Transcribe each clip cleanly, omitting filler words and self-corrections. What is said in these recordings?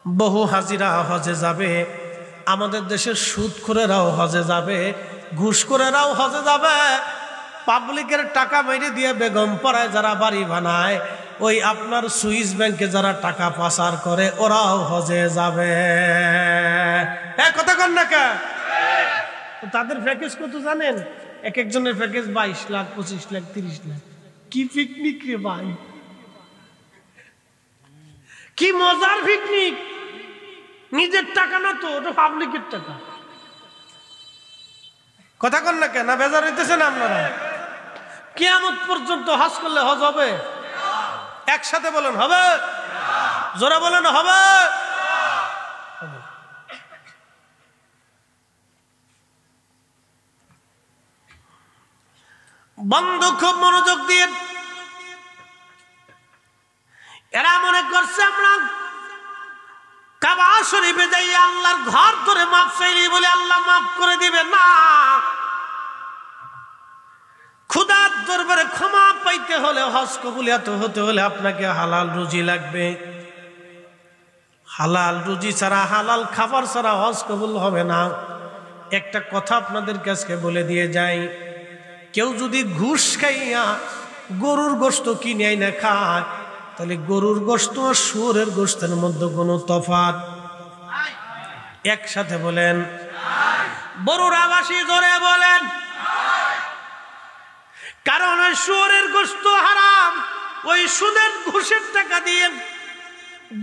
বহু হাজিরা হজে যাবে, আমাদের দেশের সুদখোরেরাও হজে যাবে, ঘুষখোরেরাও হজে যাবে, পাবলিকের টাকা মেরে দিয়ে বেগম পাড়ায় যারা বাড়ি বানায়, ওই আপনার সুইস ব্যাংকে যারা টাকা পাচার করে ওরাও হজে যাবে। কথা কন না কে? তাদের প্যাকেজ কত জানেন? এক একজনের প্যাকেজ 22 লাখ, 25 লাখ, 30 লাখ। কি পিকনিক রে ভাই, কি মজার পিকনিক! নিজের টাকা না তো, ওটা পাবলিকের টাকা। কথা কন না কেন? বেজার হইতেছেন আপনারা? কিয়ামত পর্যন্ত হজ করলে হজ হবে? একসাথে বলেন হবে, জোরে বলেন হবে। বন্ধু খুব মনোযোগ দিয়ে, এরা মনে করছে আমরা কাবা শরীফে যাই আল্লাহর ঘর ধরে মাপ চাইলি বলে আল্লাহ মাফ করে দিবে না। খোদার দরবারে ক্ষমা পাইতে হলে, হজ কবুলিয়াত হতে হলে আপনাকে হালাল রুজি লাগবে। হালাল রুজি ছাড়া, হালাল খাবার ছাড়া হজ কবুল হবে না। একটা কথা আপনাদের কাছে বলে দিয়ে যাই, কেউ যদি ঘুষ খাইয়া গরুর গোশত কিনে না খায়, তাহলে গরুর গোশত আর শুয়োরের গোশতের মধ্যে কোনো তফাৎ? একসাথে বলেন, বড়ুর আবাসী জোরে বলেন। কারণ ওই শুয়োরের গোশত হারাম, ওই সুদের ঘুষের টাকা দিয়ে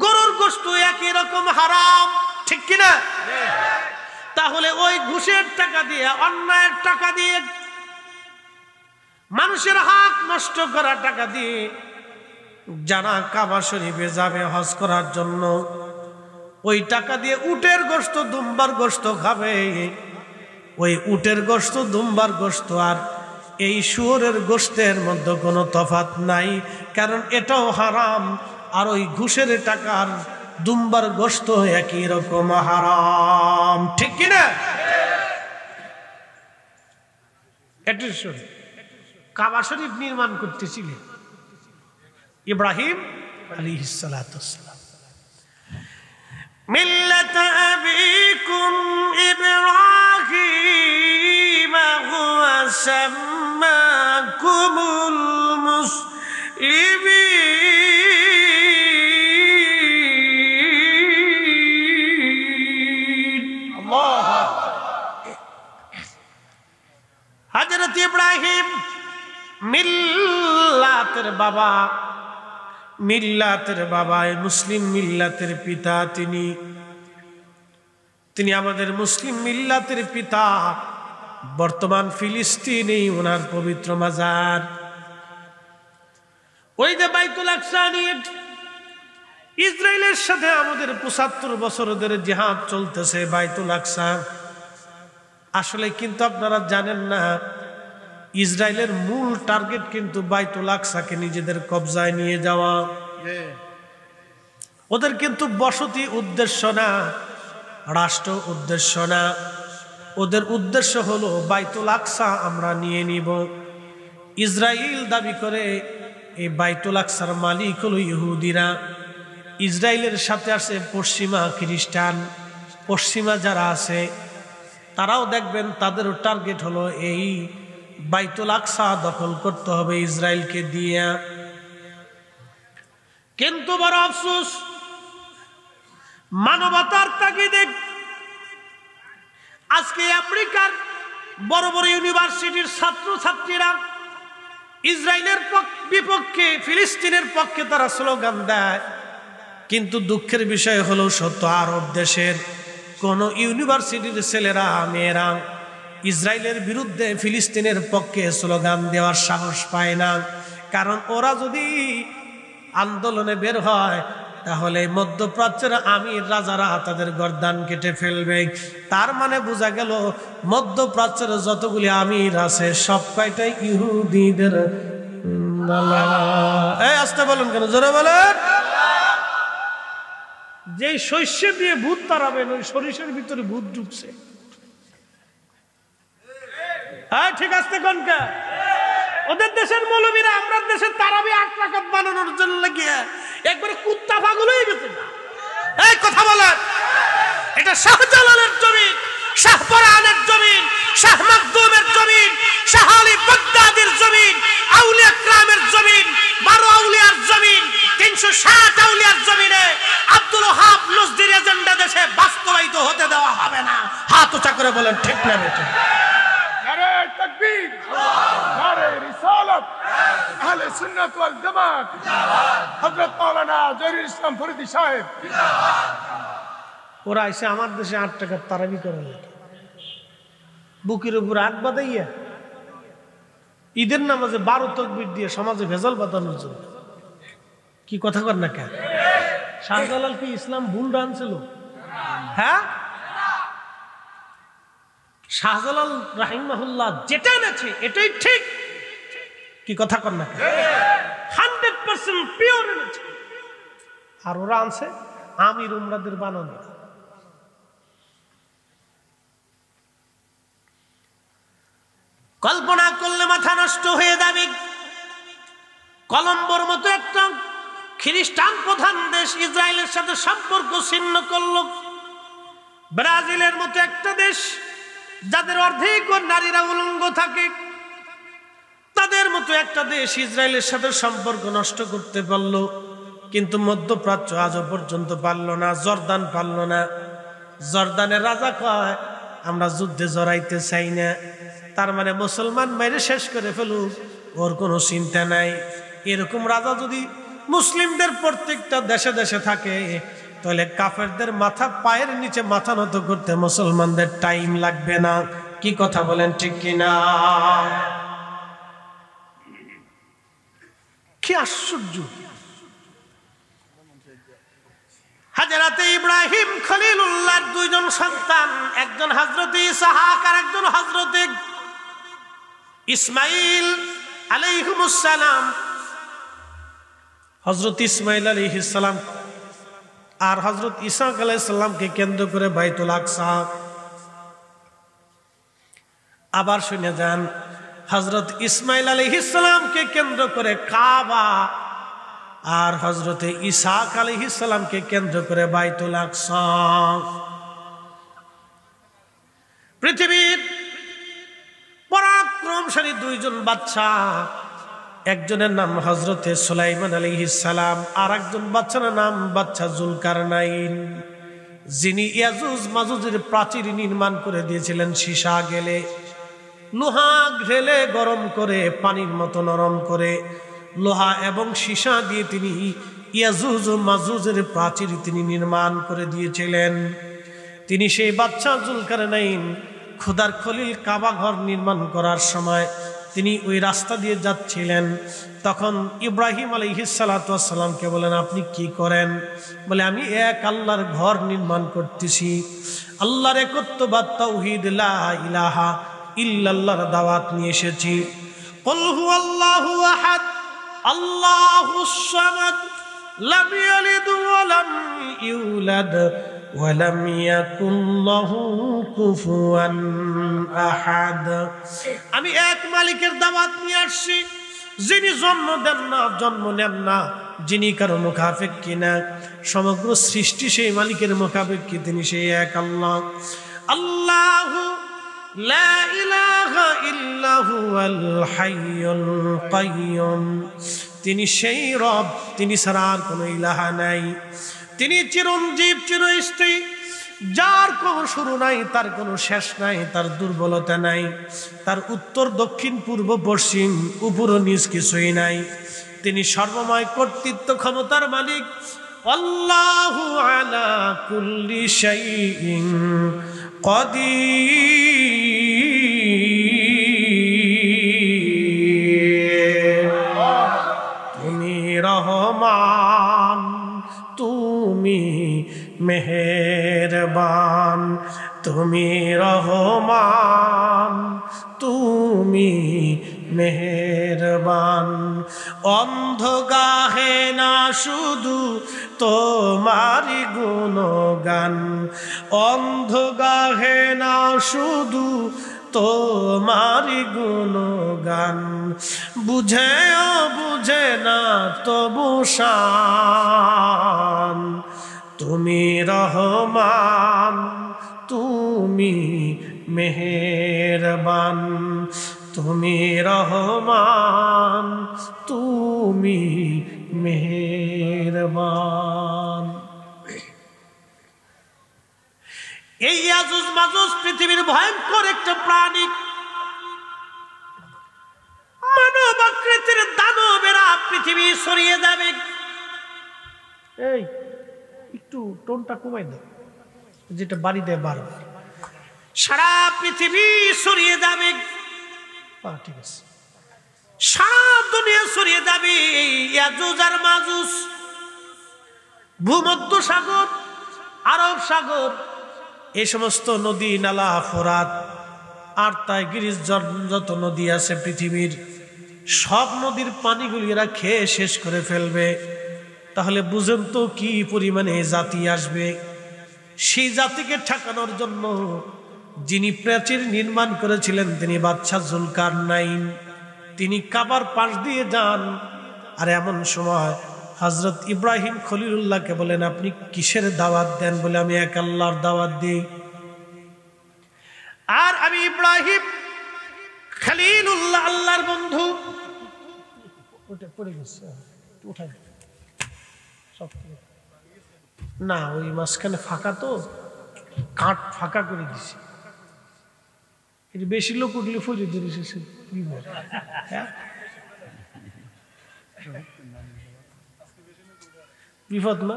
গরুর গোশত একই রকম হারাম, ঠিক কিনা? তাহলে ওই ঘুষের টাকা দিয়ে, অন্যায়ের টাকা দিয়ে, মানুষের হক নষ্ট করা টাকা দিয়ে যারা কাবা শরীফে যাবে হজ করার জন্য, ওই টাকা দিয়ে উটের গোশত, দুম্বার গোশত খাবে। ওই উটের গোশত, দুম্বার গোশত আর এই শুয়োরের গোশতের মধ্যে কোনো তফাৎ নাই, কারণ এটাও হারাম। আর ওই ঘুষের টাকার দুম্বার গোশত একই রকম হারাম, ঠিক কিনা? কাবা শরীফ নির্মাণ করতেছিলেন ইব্রাহিম আলাইহিস সালাতু ওয়াস সালাম। মিল্লাত আবিকুম ইব্রাহিম হুয়া সাম্মাকুমুল মুসলিমিন। আল্লাহু আকবার। হযরত ইব্রাহিম মিল্লাতের বাবা, মিল্লাতের বাবা, মুসলিম মিল্লাতের পিতা। তিনি আমাদের মুসলিম মিল্লাতের পিতা। বর্তমান ফিলিস্তিনে ওনার পবিত্র মাজার। ওই যে বাইতুল আকসা নিয়ে ইসরায়েলের সাথে আমাদের 75 বছর ধরে জিহাদ চলতেছে। বাইতুল আকসা আসলে কিন্তু আপনারা জানেন না, ইসরায়েলের মূল টার্গেট কিন্তু বাইতুল আকসাকে নিজেদের কবজায় নিয়ে যাওয়া। ওদের কিন্তু বসতি উদ্দেশ্য না, রাষ্ট্র উদ্দেশ্য না, ওদের উদ্দেশ্য হলো বাইতুল আকসা আমরা নিয়ে নিব। ইসরায়েল দাবি করে এই বাইতুল আকসার মালিক হলো ইহুদিরা। ইসরায়েলের সাথে আছে পশ্চিমা খ্রিস্টান। পশ্চিমা যারা আছে তারাও দেখবেন তাদেরও টার্গেট হলো এই বাইতুল আকসা দখল করতে হবে ইসরায়েলকে দিয়ে। কিন্তু বড় আফসোস, মানবতার তাগিদে আজকে আমেরিকার বড় বড় ইউনিভার্সিটির ছাত্রছাত্রীরা ইসরায়েলের বিপক্ষে, ফিলিস্তিনের পক্ষে তারা স্লোগান দেয়। কিন্তু দুঃখের বিষয় হলো সত্য, আরব দেশের কোন ইউনিভার্সিটির ছেলেরা মেয়েরা ইসরায়েলের বিরুদ্ধে, ফিলিস্তিনের পক্ষে স্লোগান দেওয়ার সাহস পায় না। কারণ ওরা যদি আন্দোলনে বের হয় তাহলে মধ্যপ্রাচ্যের আমির রাজারা তাদের গর্দান কেটে ফেলবে। তার মানে বোঝা গেল মধ্যপ্রাচ্যের যতগুলি আমির আছে সব কয়টাই ইহুদিদের। আসতে বলুন কেন, জোরে বলেন। যেই শস্য দিয়ে ভূত তাড়াবেন ওই সরিষার ভিতরে ভূত ঢুকছে। হ্যাঁ ঠিক আছে কোনটা? ওদের দেশের মৌলবীরা আমরা দেশের তারাবি 8 রাকাত বানানোর জন্য লাগিয়ে একবারে কুত্তা পাগল হয়ে গেছে। এই কথা বলেন, এটা শাহজালালের জমিন, শাহপরানের জমিন, শাহ মাকদুমের জমিন, শাহ আলী বাগদাদির জমিন, আউলিয়া کرامের জমিন, 12 আউলিয়ার জমিন, 360 আউলিয়ার জমিনে আব্দুল ওহাব নজদির এজেন্ডা দেশে বাস্তবায়িত হতে দেওয়া হবে না। হাত উঁচা করে বলেন ঠিক না বেঠিক? নারে তাকবীর, নারে রিসালাত, আহলে সুন্নাত ওয়াল জামাত, হযরত মাওলানা জহিরুল ইসলাম ফরিদী সাহেব। ওরা এসে আমার দেশে 8 টাকার তারাবি করে লাগে, বুকের উপর হাত বাঁধাইয়া ঈদের নামাজে 12 তাকবীর দিয়ে সমাজে ভেজাল বাঁধানোর জন্য। কি কথা কর না কেন? শাহজালাল কি ইসলাম ভুল রানছিল? হ্যাঁ, শাহজালাল রাহিমাহুল্লাহ যেটা এনেছে এটাই ঠিক। কি কথা কর না কেন? 100% পিওর এনেছে। আর ওরা আনছে আমির উমরাদের বানানো। কল্পনা করলে মাথা নষ্ট হয়ে যাবে। কলম্বোর মতো একটা খ্রিস্টান প্রধান দেশ ইসরায়েলের সাথে সম্পর্ক ছিন্ন করল। ব্রাজিলের মতো একটা দেশ যাদের অর্ধেক নারীরা উলঙ্গ থাকে, তাদের মতো একটা দেশ ইসরায়েলের সাথে সম্পর্ক নষ্ট করতে পারল। কিন্তু মধ্যপ্রাচ্য আজও পর্যন্ত পারল না। জর্দান পারল না। জর্দানের রাজা কয় আমরা যুদ্ধে জড়াইতে চাই না। তার মানে মুসলমান মেরে শেষ করে ফেলুক, ওর কোনো চিন্তা নাই। এরকম রাজা যদি মুসলিমদের প্রত্যেকটা দেশে দেশে থাকে, তাহলে কাফেরদের মাথা পায়ের নিচে মাথা নত করতে মুসলমানদের টাইম লাগবে না। কি কথা বলেন ঠিক কিনা? কি আশ্চর্য! হাজরাতে ইব্রাহিম খলিলুল্লাহর 2 জন সন্তান, একজন হযরত ইসহাক আর একজন হযরত ইসমাইল আলাইহিমুস সালাম। হযরত ইসমাইল আলাইহিস সালাম আর হযরত ইসহাক আলাইহিস সালামকে কেন্দ্র করে বাইতুল আকসা। আবার শুনে যান, হযরত ইসমাইল আলাইহিস সালামকে কেন্দ্র করে কাবা, আর হযরত ইসহাক আলাইহিস সালামকে কেন্দ্র করে বাইতুল আকসা। পৃথিবীর পরাক্রমশালী 2 জন বাদশা, একজনের নাম হযরতে সুলাইমান আলাইহিস সালাম, আর একজন বাদশার নাম বাদশা জুলকারনাইন, যিনি ইয়াজুজ মাজুজের প্রাচীর নির্মাণ করে দিয়েছিলেন সীসা গেলে। লোহা ঢেলে গরম করে পানির মতো নরম করে লোহা এবং সীসা দিয়ে তিনি ইয়াজুজ ও মাজুজের প্রাচীর তিনি নির্মাণ করে দিয়েছিলেন। তিনি সেই বাদশা জুলকারনাইন খোদার খলিল কাবা ঘর নির্মাণ করার সময় তিনি ওই রাস্তা দিয়ে যাচ্ছিলেন। তখন ইব্রাহিম আলাইহিস সালাতু ওয়াস সালামকে বলেন, আপনি কি করেন? বলে, আমি এক আল্লাহর ঘর নির্মাণ করতেছি। আল্লাহর একত্ববাদ তাওহীদ লা ইলাহা ইল্লাল্লাহর দাওয়াত নিয়ে এসেছি। কুল হুয়াল্লাহু আহাদ আল্লাহুস সামাদ লাম ইয়ালিদ ওয়া লাম ইউলাদ ওয়া লাম ইয়াকুল লাহু কুফুয়ান আহাদ। আমি এক মালিকের দাওয়াত নিয়ে আসছি, যিনি জন্ম দেন না, জন্ম নেন না, যিনি কারো মুখাপেক্ষী না। সমগ্র সৃষ্টি সেই মালিকের মুখাপেক্ষী, তিনি সেই এক আল্লাহ। আল্লাহু লা ইলাহা ইল্লা হুয়াল হাইয়ুল কাইয়্যুম। তিনি সেই রব, তিনি ছাড়া আর কোনো ইলাহা নাই। তিনি চিরঞ্জীব, চিরস্থায়ী, যার কোনো শুরু নাই, তার কোনো শেষ নাই, তার দুর্বলতা নাই, তার উত্তর দক্ষিণ পূর্ব পশ্চিম উপর ও নিচ কিছুই নাই। তিনি সর্বময় কর্তৃত্ব ক্ষমতার মালিক। আল্লাহু আলা কুল্লি শাইইন কাদির। তুমি রহমান, তুমি মেহেরবান, তুমি রহমান, তুমি মেহেরবান। অন্ধ গাহে না শুধু তোমারি গুণগান, অন্ধ গাহে না শুধু তোমারি গুণগান। বুঝেও বুঝে না তবু শান তুমি রহমান তুমি মেহেরবান, তুমি রহমান তুমি মেহেরবান। এই ইয়াজুজ মাজুজ পৃথিবীর ভয়ঙ্কর একটা প্রাণী, মানব আকৃতির দানবেরা পৃথিবী ছড়িয়ে যাবে। এই একটু টোনটা কমাই দাও, যেটা বাড়ি দেয় বারবার। সারা পৃথিবী ছড়িয়ে যাবে, ঠিক আছে, সারা দুনিয়া ছড়িয়ে যাবে এই ইয়াজুজ আর মাজুজ। ভূমধ্য সাগর, আরব সাগর, এই সমস্ত নদী নালা, ফোরাত আর টাইগ্রিস, যত নদী আছে পৃথিবীর সব নদীর পানিগুলি এরা খেয়ে শেষ করে ফেলবে। তাহলে বুঝেন তো কি পরিমাণে জাতি আসবে। সেই জাতিকে ঠেকানোর জন্য যিনি প্রাচীর নির্মাণ করেছিলেন তিনি বাদশাহ জুলকারনাইন। তিনি কাবার পাশ দিয়ে যান, আর এমন সময় হযরত ইব্রাহিম খলিলুল্লাহকে বলেন, আপনি কিসের দাওয়াত দেন? বলে, আমি এক আল্লাহর দাওয়াত দিই। আর আমি ইব্রাহিম খলিলুল্লাহ, আল্লাহর বন্ধু। না, ওই মাঝখানে ফাঁকা, তো কাঠ ফাঁকা করে দিছে। এর বেশি লোক উঠলে ফজর ধরেছে, বিপদ না?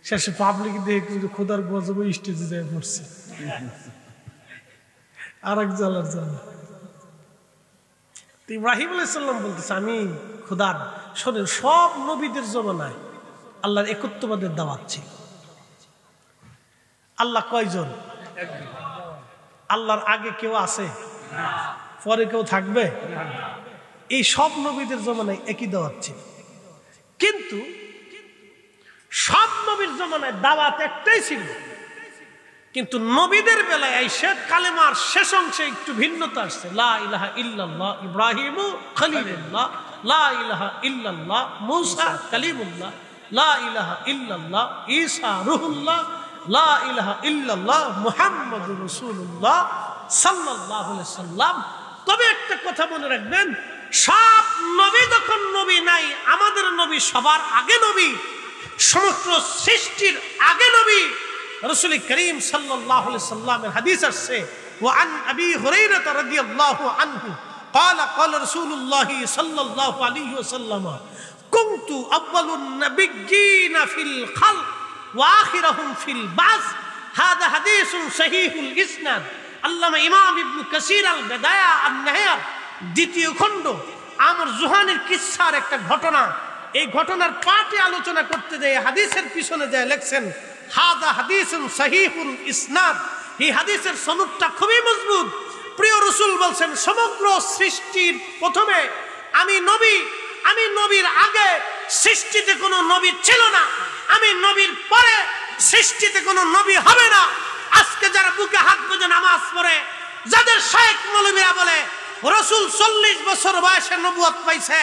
শেষে পাবলিক দেখে খোদার গজব স্টেজে যায় পড়ছে, আর এক জ্বালার জ্বালা। ইব্রাহিম আলাইহিস সালাম বলতেছে, আমি খোদার, শোনেন, সব নবীদের জমানায় আল্লাহর একত্ববাদের দাওয়াত ছিল। আল্লাহ কয়জন? আল্লাহর আগে কেউ আছে? পরে কেউ থাকবে? এই সব নবীদের জমানায় একই দাওয়াত ছিল। কিন্তু সব নবীর জমানায় দাওয়াত একটাই ছিল, কিন্তু নবীদের বেলায় আইসা কালেমার শেষ অংশে একটু ভিন্নতা আসছে। লা ইলাহা ইল্লাল্লাহ ইব্রাহিমু খলিলুল্লাহ, লা ইলাহা ইল্লাল্লাহ মূসা কালিমুল্লাহ, লা ইলাহা ইল্লাল্লাহ ঈসা রূহুল্লাহ, লা ইলাহা ইল্লাল্লাহ মুহাম্মাদুর রাসূলুল্লাহ সাল্লাল্লাহু আলাইহি সাল্লাম। তবে একটা কথা মনে রাখবেন, সব নবী যখন নবী নাই, আমাদের নবী সবার আগে নবী, সমগ্র সৃষ্টির আগে নবী। রাসূল করিম সাল্লাল্লাহু আলাইহি সাল্লামের হাদিস আছে, ওয়া আন আবি হুরায়রা রাদিয়াল্লাহু আনহু قال قال رسول الله صلى الله عليه وسلم كنت اول النبيين في الخلق واخرهم في البعث هذا حديث صحيح الاسناد। আল্লামা ইমাম ইবনে কাসির আল বিদায়া আন নিহায়া দ্বিতীয় খণ্ড আমর জুহানের কিসসার একটা ঘটনা, এই ঘটনার পাঠে আলোচনা করতে যায় হাদিসের পিছনে যায় লেখছেন, হাদা হাদিসুন সহিহুল ইসনাদ। এই হাদিসের সনদটা খুবই মজবুত। প্রিয় রাসূল বলছেন, সমগ্র সৃষ্টির প্রথমে আমি নবী, আমি নবীর আগে সৃষ্টিতে কোনো নবী ছিল না, আমি নবীর পরে সৃষ্টিতে কোনো নবী হবে না। আজকে যারা বুকে হাত গুজে নামাজ পড়ে, যাদের শায়েখ মৌলবীরা বলে রাসূল 40 বছর বয়সে নবুয়ত পাইছে,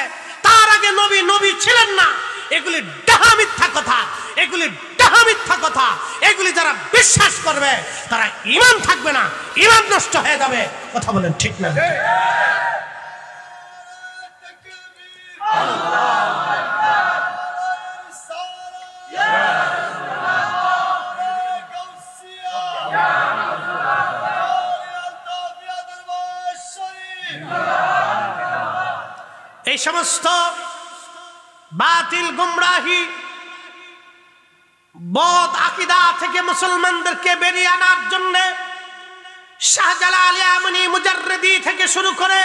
তার আগে নবী ছিলেন না, এগুলি ডাহা মিথ্যা কথা, এগুলি ডাহা মিথ্যা কথা। এগুলি যারা বিশ্বাস করবে তারা ঈমান থাকবে না, ঈমান নষ্ট হয়ে যাবে। কথা বলেন ঠিক না? এই সমস্ত বাতিল গুমরাহি বদ আকীদা থেকে মুসলমানদেরকে বেরিয়ে আনার জন্য শাহজালাল ইয়ামানি মুজাররিদি থেকে শুরু করে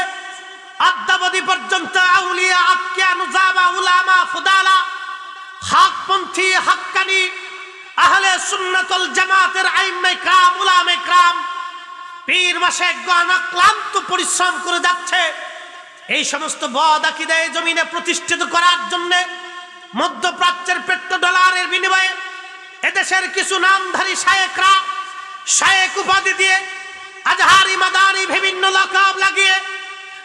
আদ্দাবদি পর্যন্ত আউলিয়া আতকিয়া নুজাবা উলামা ফুদালা হকপন্থী হক্কানি আহলে সুন্নাত ওয়াল জামাতের আইম্মায়ে کرام উলামায়ে کرام পীর মাশায়েখগণ ক্লান্ত পরিশ্রম করে যাচ্ছে এই সমস্ত বদ আকীদা এই জমিনে প্রতিষ্ঠিত করার জন্য। মধ্যপ্রাচ্যের পেট্রোডলারের বিনিময়ে এদেশের কিছু নামধারী শায়েখরা শায়েখ উপাধি দিয়ে আজহারি মাদানি বিভিন্ন লকাব লাগিয়ে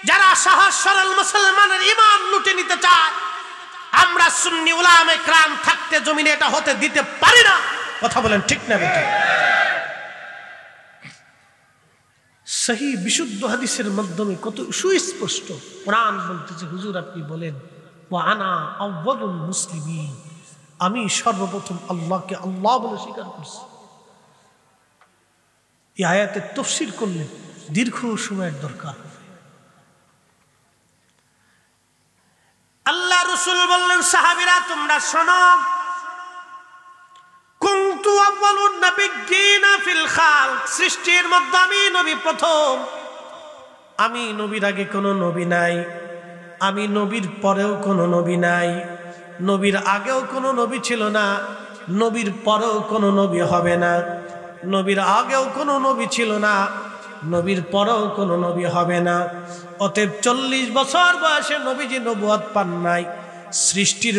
যারা সহজ সরল মুসলমানের ঈমান লুটে নিতে চায়, আমরা সুন্নি উলামায়ে কেরাম থাকতে জমিনে এটা হতে দিতে পারি না। কথা বলেন ঠিক না বেঠিক? সহি বিশুদ্ধ হাদিসের মাধ্যমে কত সুস্পষ্ট কোরআন বলতেছে, হুজুর আপনি বলেন ওয়া আনা আউয়ালুল মুসলিমিন, আমি সর্বপ্রথম আল্লাহকে আল্লাহ বলে স্বীকার করছি। এই আয়াতের তাফসীর করলে দীর্ঘ সময়ের দরকার। আল্লাহ রাসূল বললেন, সাহাবীরা তোমরা শোনো, কুনতু আউয়ালুন নাবিয়্যিনা ফিল খালক, সৃষ্টির মধ্যে আমি নবী প্রথম। আমি নবীর আগে কোনো নবী নাই, আমি নবীর পরেও কোনো নবী নাই, নবীর আগেও কোনো নবী ছিল না, নবীর পরেও কোনো নবী হবে না। নবীর আগেও কোনো নবী ছিল না, নবীর পরেও কোনো নবী হবে না। অতএব 40 বছর বয়সে নবীজি নবুয়ত পান নাই। সৃষ্টির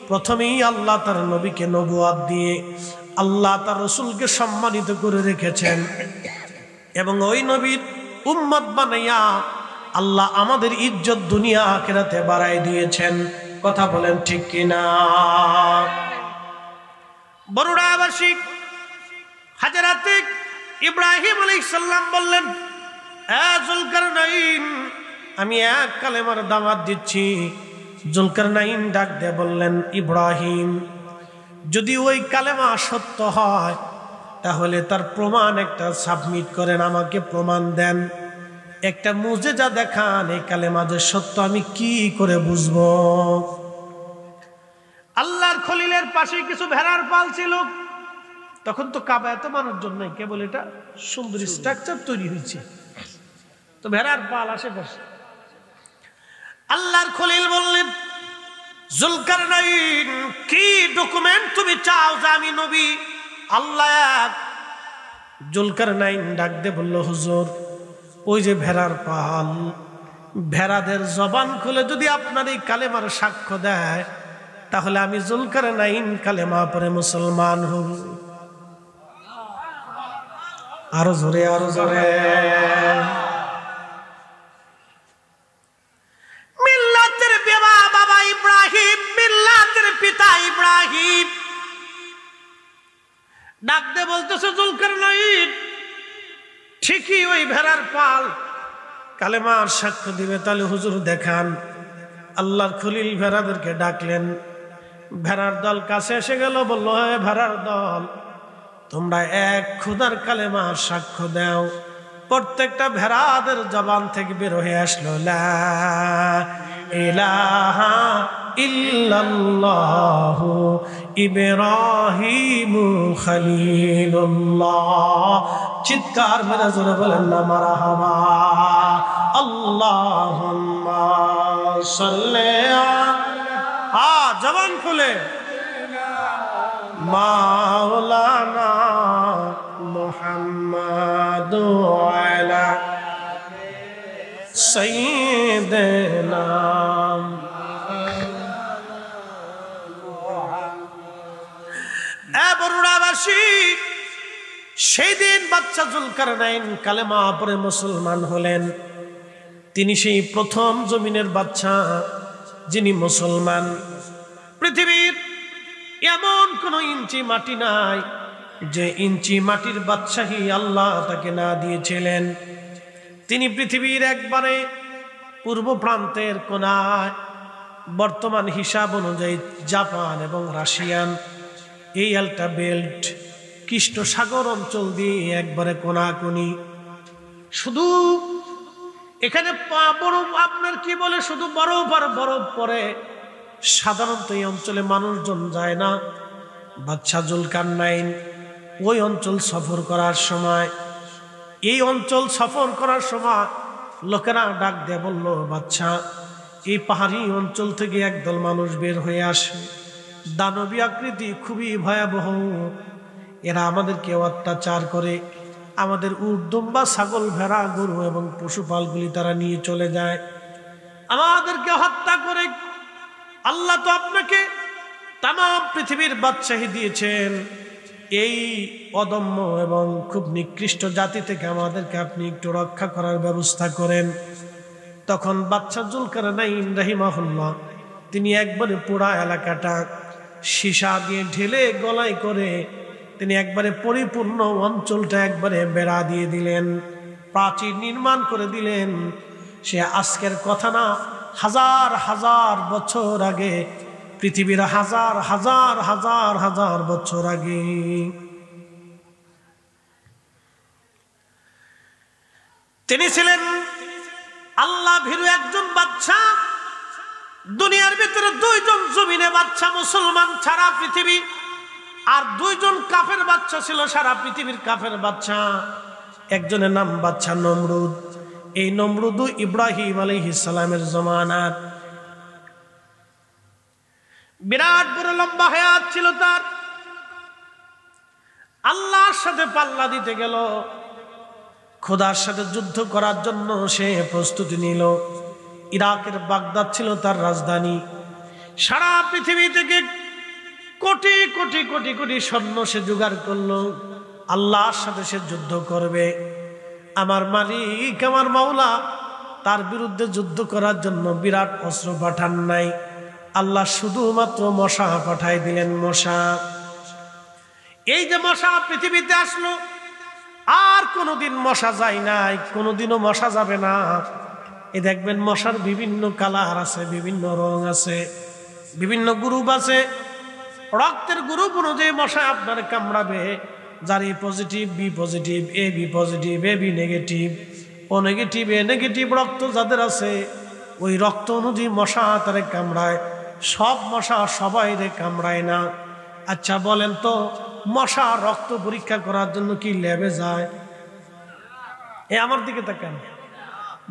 প্রথমেই আল্লাহ তার নবীকে নবুয়ত দিয়ে আল্লাহ তার রাসূলকে সম্মানিত করে রেখেছেন এবং ওই নবীর উম্মত বানাইয়া আল্লাহ আমাদের ইজ্জত দুনিয়া আখিরাতে বাড়াই দিয়েছেন। কথা বলেন ঠিক কিনা? বরুড়াবাসী হাজরাতে ইব্রাহিম আলাইহিস সালাম বললেন, যুলকারনাইন আমি এক কালেমার দাওয়াত দিচ্ছি। যুলকারনাইন ডাক দিয়ে বললেন, ইব্রাহিম যদি ওই কালেমা সত্য হয় তাহলে তার প্রমাণ একটা সাবমিট করেন, আমাকে প্রমাণ দেন, একটা মুজিজা দেখান, এই কালেমা যে সত্য আমি কি করে বুঝবো? আল্লাহর খলিলের পাশে কিছু ভেড়ার পাল ছিল। তখন তো কাবা এত মানুষজন নাই, কেবল এটা সুন্দর স্ট্রাকচার তৈরি হয়েছে, তো ভেড়ার পাল আশেপাশে। আল্লাহর খলিল বললেন, যুলকারনাইন কি ডকুমেন্ট তুমি চাও যে আমি নবী? আল্লাহ এক। যুলকারনাইন ডাক দিয়ে বলল, হুজুর ওই যে ভেড়ার পাল, ভেড়াদের জবান খুলে যদি আপনার এই কালেমার সাক্ষ্য দেয় তাহলে আমি যুলকারনাইন কালেমা পড়ে মুসলমান হব। আরো জোরে, আরো জোরে। মিল্লাতের বাবা ইব্রাহিম, মিল্লাতের পিতা ইব্রাহিম ডাক দিয়ে বলতেছে, যুলকারনাইন ঠিকই ওই ভেড়ার পাল কালেমার সাক্ষ্য দিবে, তাহলে হুজুর দেখান। আল্লাহর খলিল ভেড়াদেরকে ডাকলেন, ভেড়ার দল কাছে এসে গেল, বলল, হে ভেড়ার দল, তোমরা এক খোদার কালেমার সাক্ষ্য দাও। প্রত্যেকটা ভেড়াদের জবান থেকে বের হয়ে আসলো, লা ইলাহা ইল্লাল্লাহু ইব্রাহিমু খলিলুল্লাহ। চিৎকার মেরে জোরে বলেন না মারহাবা। আল্লাহুম্মা সাল্লি আলা, জবান খুলে, মাওলানা মুহাম্মাদু আলা সাইয়্যিদিনা। বরুড়াবাসী সেই দিন বাচ্চা যুলকারনাইন কালেমা পড়ে মুসলমান হলেন। তিনি সেই প্রথম জমিনের বাচ্চা যিনি মুসলমান। পৃথিবীর এমন কোন ইঞ্চি মাটি নাই যে ইঞ্চি মাটির বাদশাহী আল্লাহ তাকে না দিয়েছিলেন। তিনি পৃথিবীর একবারে পূর্ব প্রান্তের কোনায়, বর্তমান হিসাব অনুযায়ী জাপান এবং রাশিয়ান এই আলটা বেল্ট কৃষ্ণ সাগর অঞ্চল দিয়ে একবারে কোনাকুনি, শুধু এখানে বরফ, আপনার কি বলে, শুধু বরফ আর বরফ পরে। সাধারণত এই অঞ্চলে মানুষজন যায় না। বাদশা যুলকারনাইন ওই অঞ্চল সফর করার সময়, এই অঞ্চল সফর করার সময় লোকেরা ডাক দিয়ে বলল, বাদশা এই পাহাড়ি অঞ্চল থেকে একদল মানুষ বের হয়ে আসে, দানবী আকৃতি, খুবই ভয়াবহ। এরা আমাদেরকে অত্যাচার করে, আমাদের উট, দুম্বা, ছাগল, ভেড়া, গরু এবং পশুপালগুলি তারা নিয়ে চলে যায়, আমাদেরকে হত্যা করে। আল্লাহ তো আপনাকে তাম পৃথিবীর বাদশাহী দিয়েছেন, এই অদম্য এবং খুব নিকৃষ্ট জাতি থেকে আমাদেরকে আপনি একটু রক্ষা করার ব্যবস্থা করেন। তখন বাদশা যুলকারনাইন রাহিমাহুল্লাহ তিনি একবারে পুরা এলাকাটা সীসা দিয়ে ঢেলে গলায় করে তিনি একবারে পরিপূর্ণ অঞ্চলটা একবারে বেড়া দিয়ে দিলেন, প্রাচীর নির্মাণ করে দিলেন। সে আজকের কথা না, হাজার হাজার বছর আগে, পৃথিবীর হাজার হাজার হাজার হাজার বছর আগে। তিনি ছিলেন আল্লাহ ভীরু একজন বাদশা। দুনিয়ার ভিতরে দুইজন জমিনে বাদশা মুসলমান সারা পৃথিবী, আর দুইজন কাফের বাদশা ছিল সারা পৃথিবীর কাফের বাদশা। একজনের নাম বাদশা নমরুদ। এই নমরুদ ইব্রাহিম আলাইহিস সালামের জমানার, বিরাট বড় লম্বা হায়াত ছিল তার। আল্লাহর সাথে পাল্লা দিতে গেল, খোদার সাথে যুদ্ধ করার জন্য সে প্রস্তুতি নিল। ইরাকের বাগদাদ ছিল তার রাজধানী। সারা পৃথিবী থেকে কোটি কোটি কোটি কোটি স্বর্ণ সে জোগাড় করলো। আল্লাহর সাথে সে যুদ্ধ করবে। আমার মালিক, আমার মাওলা তার বিরুদ্ধে যুদ্ধ করার জন্য বিরাট অস্ত্র পাঠান নাই, আল্লাহ শুধুমাত্র মশা পাঠাই দিলেন। মশা, এই যে মশা পৃথিবীতে আসলো, আর কোনোদিন মশা যায় নাই, কোনোদিনও মশা যাবে না। এ দেখবেন মশার বিভিন্ন কালার আছে, বিভিন্ন রং আছে, বিভিন্ন গ্রুপ আছে। রক্তের গ্রুপ অনুযায়ী মশা আপনার কামড়াবে। যার এ positive, B positive, A B positive, A B negative, O negative, A negative রক্ত যাদের আছে, ওই রক্ত অনুযায়ী মশা তারে কামড়ায়। সব মশা সবাইরে কামড়ায় না। আচ্ছা বলেন তো, মশা রক্ত পরীক্ষা করার জন্য কি ল্যাবে যায়? এ আমার দিকে তাকান।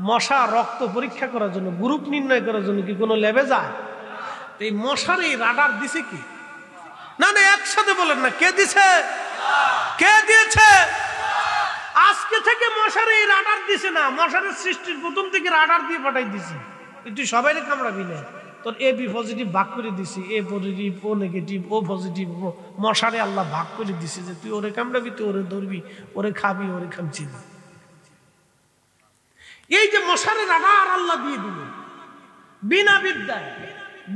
মশা রক্ত পরীক্ষা করার জন্য, গ্রুপ নির্ণয় করার জন্য কি কোনো ল্যাবে যায়? এই মশার এই রাডার দিছে কি? না না, একসাথে বলেন না, কে দিছে? কে দিয়েছে? আজকে থেকে মশার এই রাডার দিছে না, মশারের সৃষ্টির প্রথম থেকে রাডার দিয়ে পাঠাই দিছে। তুই সবাই কামড়াবি না, তোর এ বি পজিটিভ ভাগ করে দিছি, এ পজিটিভ, ও নেগেটিভ, ও পজিটিভ। মশারে আল্লাহ ভাগ করে দিছে যে তুই ওরে কামড়াবি, তুই ওরে ধরবি, ওরে খাবি, ওরে খামছি। এই যে মশারে রাডার আল্লাহ দিয়ে দিল বিনা বিদ্যায়,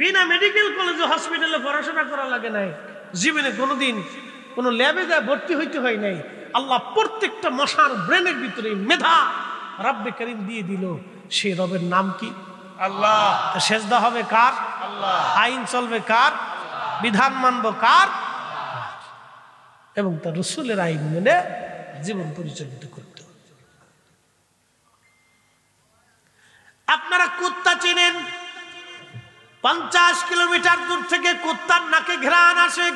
বিনা মেডিকেল কলেজে হসপিটালে পড়াশোনা করা লাগে নাই, জীবনে কোনোদিন কোনো ল্যাবে যায় ভর্তি হইতে হয় নাই। আল্লাহ প্রত্যেকটা মশার ব্রেনের ভিতরে মেধা রব্বে করিম দিয়ে দিল। সেই রবের নাম কি? আল্লাহ। সেজদা হবে কার? আল্লাহ। আইন চলবে কার? বিধান মানব কার? এবং তার রাসূলের আইন মেনে জীবন পরিচালিত করতে। আপনারা কুত্তা চেনেন? 50 কিলোমিটার দূর থেকে কুত্তার নাকে ঘ্রাণ আসে।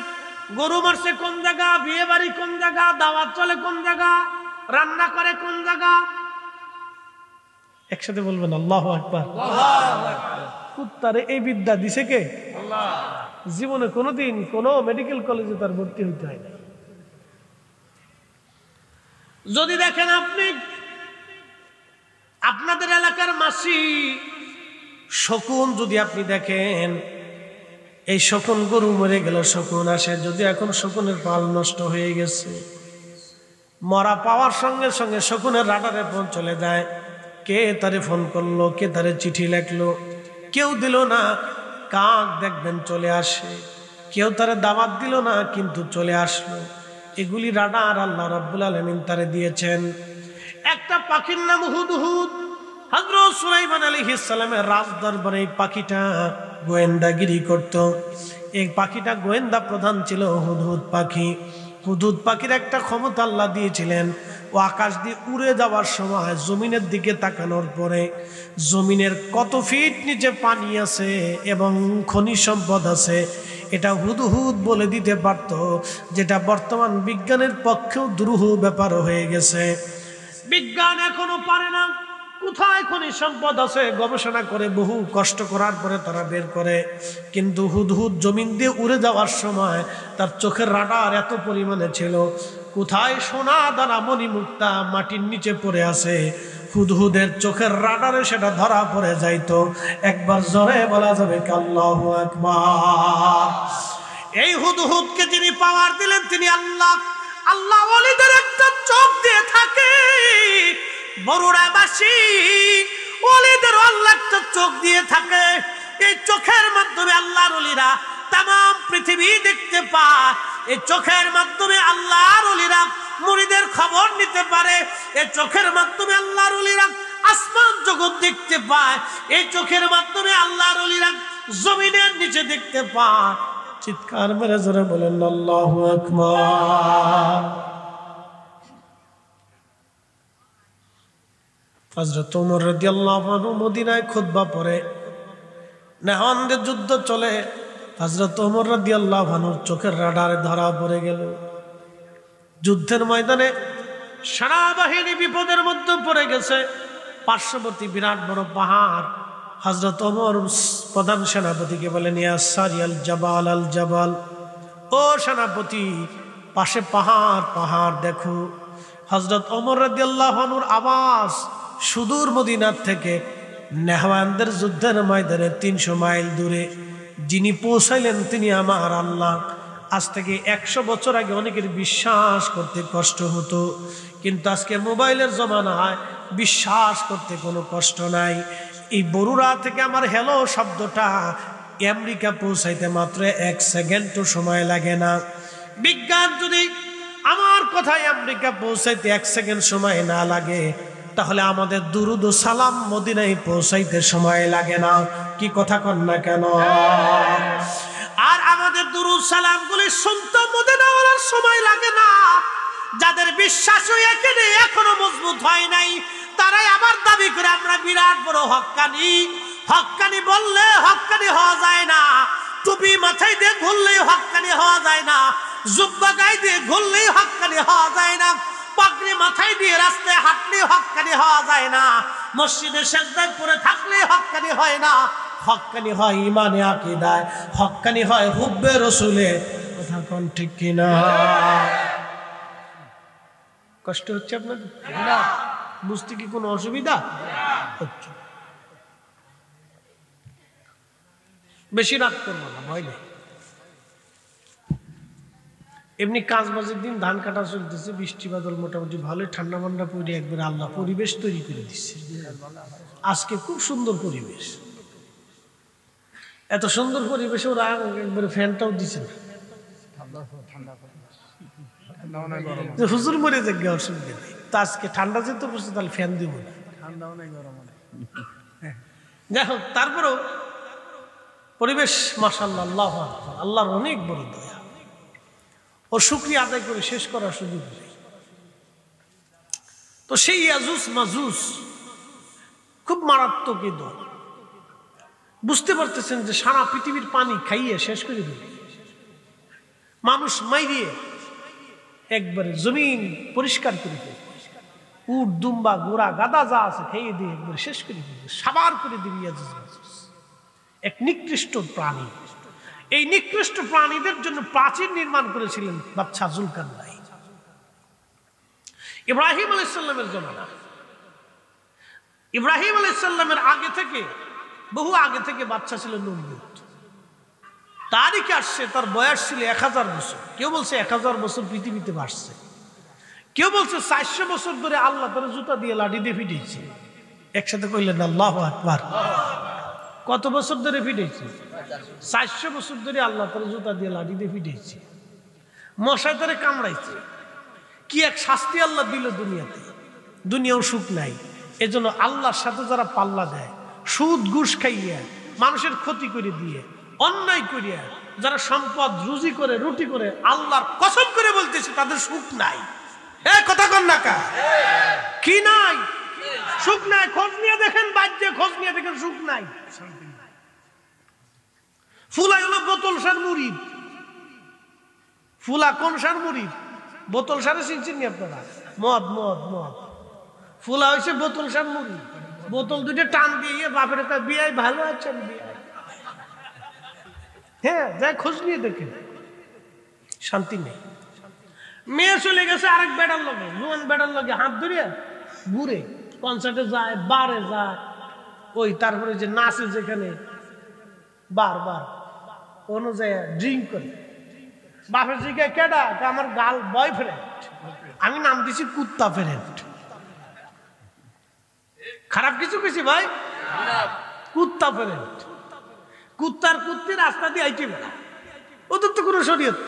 গরু মারছে কোন জায়গা, বিয়ে বাড়ি কোন জায়গা, দাওয়াত চলে কোন জায়গা, রান্না করে কোন জায়গা। একসাথে বলবেন আল্লাহু আকবার। কুত্তারে এই বিদ্যা দিছে কে? আল্লাহ। জীবনে কোনোদিন কোনো মেডিকেল কলেজে তার ভর্তি হইতে হয় না। যদি দেখেন আপনি আপনাদের এলাকার মাসি শকুন, যদি আপনি দেখেন এই শকুন গরু মরে গেল, শকুন আসে, যদি এখন শকুনের পাল নষ্ট হয়ে গেছে, মরা পাওয়ার সঙ্গে সঙ্গে শকুনের রাডারে ফোন চলে যায়। কে তারে ফোন করলো, কে তারে চিঠি লেখলো, কেউ দিল না। কাক দেখবেন চলে আসে, কেউ তারে দাওয়াত দিল না কিন্তু চলে আসলো। এগুলি রাডার আল্লাহ রাব্বুল আলামিন তারে দিয়েছেন। একটা পাখির নাম হুদহুদ। হযরত সুলাইমান আলাইহিস সালামের রাজ দরবারে এই পাখিটা গোয়েন্দাগিরি করত। এই পাখিটা গোয়েন্দা প্রধান ছিল হুদহুদ পাখি। হুদহুদ পাখির একটা ক্ষমতা আল্লাহ দিয়েছিলেন, ও আকাশ দিয়ে উড়ে যাওয়ার সময় জমিনের দিকে তাকানোর পরে জমিনের কত ফিট নিচে পানি আছে এবং খনিজ সম্পদ আছে এটা হুদহুদ বলে দিতে পারত, যেটা বর্তমান বিজ্ঞানের পক্ষেও দুরূহ ব্যাপার হয়ে গেছে। বিজ্ঞান এখনো পারে না কোথায় খনিজ সম্পদ আছে, গবেষণা করে বহু কষ্ট করার পরে তারা বের করে। কিন্তু হুদহুদ জমিন দিয়ে উড়ে যাওয়ার সময় তার চোখের রাডার এত পরিমাণে ছিল, কোথায় সোনা দানা মণিমুক্তা মাটির নিচে পড়ে আছে, হুদহুদের চোখের রাডারে সেটা ধরা পড়ে যাইতো। একবার জোরে বলা যাবে আল্লাহু আকবার। এই হুদহুদকে যিনি পাওয়ার দিলেন তিনি আল্লাহ। আল্লাহ ওয়ালিদের একটা চোখ দিয়ে থাকে, বরুড়াবাসী ওলিদের আল্লাহ একটা চোখ দিয়ে থাকে। এই চোখের মাধ্যমে আল্লাহর ওলিরা তাম পৃথিবী দেখতে পায়। এই চোখের মাধ্যমে আল্লাহর ওলিরা মুরিদের খবর নিতে পারে। এই চোখের মাধ্যমে আল্লাহর ওলিরা আসমান জগৎ দেখতে পায়। এই চোখের মাধ্যমে আল্লাহর ওলিরা জমিনের নিচে দেখতে পায়। চিৎকার মেরে জোরে বলেন আল্লাহু আকবার। হযরত ওমর রাদিয়াল্লাহু আনহু মদিনায় খুতবা পড়ে, নেহানদের যুদ্ধ চলে। হযরত ওমর রাদিয়াল্লাহু আনহুর চোখের রাডারে ধরা পড়ে গেল। যুদ্ধের ময়দানে সেনাবাহিনী বিপদের মধ্যে পড়ে গেছে। পার্শ্ববর্তী বিরাট বড় পাহাড়। হযরত ওমর প্রধান সেনাপতিকে বলেন, ইয়া সারিয়াল জাবাল আল জাবাল, ও সেনাপতি পাশে পাহাড়, পাহাড় দেখো। হযরত ওমর রাদিয়াল্লাহু আনহুর আওয়াজ সুদূর মদিনার থেকে নেহওয়ানদের যুদ্ধের ময়দানে 300 মাইল দূরে। যিনি পৌঁছাইলেন তিনি আমার আল্লাহ। আজ থেকে 100 বছর আগে অনেকের বিশ্বাস করতে কষ্ট হতো, কিন্তু আজকে মোবাইলের জমানায় বিশ্বাস করতে কোনো কষ্ট নাই। এই বরুড়া থেকে আমার হ্যালো শব্দটা আমেরিকা পৌঁছাইতে মাত্র 1 সেকেন্ডও সময় লাগে না। বিজ্ঞান যদি আমার কথায় আমেরিকা পৌঁছাইতে 1 সেকেন্ড সময় না লাগে, তাহলে আমাদের দুরুদ ও সালাম মদিনায় পৌঁছাইতে সময় লাগে না। কি কথা কন না কেন? আর আমাদের দুরুদ সালাম গুলি শুনতে মদিনাওয়ালার সময় লাগে না। যাদের বিশ্বাসও এখনো মজবুত হয় নাই, তারাই আবার দাবি করে আমরা বিরাট বড় হক্কানি। হক্কানি বললে হক্কানি হওয়া যায় না। টুপি মাথায় দিয়ে ঘুরলেই হক্কানি হওয়া যায় না। জুব্বা গায়ে দিয়ে ঘুরলেই হক্কানি হওয়া যায় না। পাগড়ি মাথায় দিয়ে রাস্তায় হাঁটলে হক্কানি হওয়া যায় না। মসজিদে সেজদায় পড়ে থাকলে হক্কানি হয় না। হক্কানি হয় ইমানে আকীদায়, হক্কানি হয় হুব্বে রাসূলে। কথা কোন ঠিক কিনা? কষ্ট হচ্ছে আপনাদের? না, বুঝতে কি কোনো অসুবিধা হচ্ছে? বেশি রাগ করবো না, ভয় নেই। এমনি কাজ বাজের দিন ধান কাটা চলতেছে, বৃষ্টি বাদল মোটামুটি ভালোই, ঠান্ডা মান্ডা পড়ে একবারে আল্লাহ পরিবেশ তৈরি করে দিচ্ছে। আজকে খুব সুন্দর পরিবেশ। এত সুন্দর পরিবেশে ওরা একবারে ফ্যানটাও দিচ্ছে না। হুজুর মরে যাক, অসুবিধা নেই। তো আজকে ঠান্ডা যেতে পড়ছে, তাহলে ফ্যান দিব না। যাই হোক, তারপরেও পরিবেশ মাশাআল্লাহ, আল্লাহু আকবার, আল্লাহর অনেক বড় দয়া। ও শুকরিয়া আদায় করে শেষ করার সুযোগ নেই। তো সেই ইয়াজুজ মাজুজ খুব মারাত্মক এই দল। বুঝতে পারতেছেন যে সারা পৃথিবীর পানি খাইয়ে শেষ করে দিবে, মানুষ মাইরিয়ে একবারে জমিন পরিষ্কার করে দেবে, উট দুম্বা গোড়া গাদা যা আছে খাইয়ে দিয়ে একবারে শেষ করে দিবে, সাবার করে দিবে ইয়াজুজ মাজুজ। এক নিকৃষ্ট প্রাণী। এই নিকৃষ্ট প্রাণীদের জন্য প্রাচীর নির্মাণ করেছিলেন বাদশা জুলকারনাইন। ইব্রাহিম আলাইহিস সালামের জমানা, ইব্রাহিম আলাইহিস সালামের আগে থেকে, বহু আগে থেকে বাদশা ছিল নমরুদ। তারিখে আসছে, তার বয়স ছিল 1000 বছর। কেউ বলছে 1000 বছর পৃথিবীতে বাসছে, কেউ বলছে 400 বছর ধরে আল্লাহ তার জুতা দিয়ে লাঠি দিয়ে পিটিয়েছে। একসাথে কইলেন আল্লাহু আকবার। কত বছর ধরে পিটিয়েছে? 400 বছর ধরে আল্লাহ তার জুতা দিয়ে লাঠি দিয়ে পিটিয়েছে। মশায় তারে কামড়াইছে। কি এক শাস্তি আল্লাহ দিল দুনিয়াতে। দুনিয়াও সুখ নাই। এজন্য আল্লাহর সাথে যারা পাল্লা দেয়, সুদ ঘুষ খাইয়া মানুষের ক্ষতি করে দিয়ে, অন্যায় করিয়া যারা সম্পদ রুজি করে রুটি করে, আল্লাহর কসম করে বলতেছে তাদের সুখ নাই। কথা কন না কা? কি নাই? সুখ নাই। খোঁজ নিয়ে দেখেন, বাজ্যে খোঁজ নিয়ে দেখেন, সুখ নাই। ফুলা হলো বোতল সার মুড়ি। ফুলা কোন সার মুড়ি? বোতল সারে চিনছেন নি আপনারা? মদ মদ মদ। ফুলা হয়েছে বোতল সার মুড়ি। বোতল দুটো টান দিয়ে বাপের একটা বিয়াই ভালো আছেন, বিয়াই। হ্যাঁ, যাই খোঁজ নিয়ে দেখেন, শান্তি নেই। মেয়ে চলে গেছে আরেক বেড়ার লগে, জোয়ান বেড়ার লগে হাত ধরিয়া ঘুরে, কনসার্টে যায়, বারে যায়, ওই তারপরে যে নাচে যেখানে বারবার অনুযায়ী ড্রিঙ্ক করে। বাপের জিগায় কেডা? আমার গাল বয়ফ্রেন্ড। আমি নাম দিছি কুত্তা ফ্রেন্ড। খারাপ কিছু কিছু ভাই? কুত্তা ফ্রেন্ড। কুত্তার কুত্তি রাস্তা দিয়ে আইটি বেড়া, ওদের তো কোনো শরীয়ত,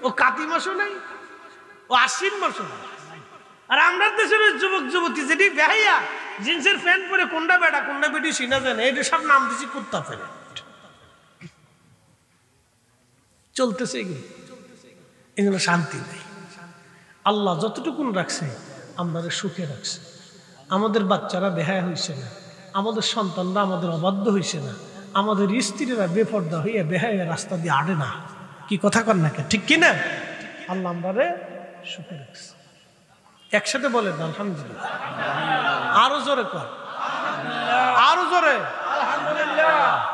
ও কাতি মাসও নাই, ও আশ্বিন মাসও নাই। আর আমরা দেশের যুবক যুবতী যেটি বেহাইয়া জিন্সের প্যান্ট পরে কোনটা বেটা কোনটা বেটি চিনা যায় না, এটা সব নাম দিচ্ছি কুত্তা ফেলে চলতেছে। এগুলো শান্তি নেই। আল্লাহ যতটুকুন রাখছে আমাদের সুখে রাখছে। আমাদের বাচ্চারা বেহায়া হয়েছে না, আমাদের সন্তানরা আমাদের অবাধ্য হয়েছে না, আমাদের স্ত্রীরা বেপর্দা হইয়া বেহায়া রাস্তা দিয়ে আড়ে না। কি কথা কর না, ঠিক কিনা? আল্লাহ আমাদের সুখে রাখছে। একসাথে বলেন আলহামদুলিল্লাহ। আরো জোরে কর, আরো জোরে।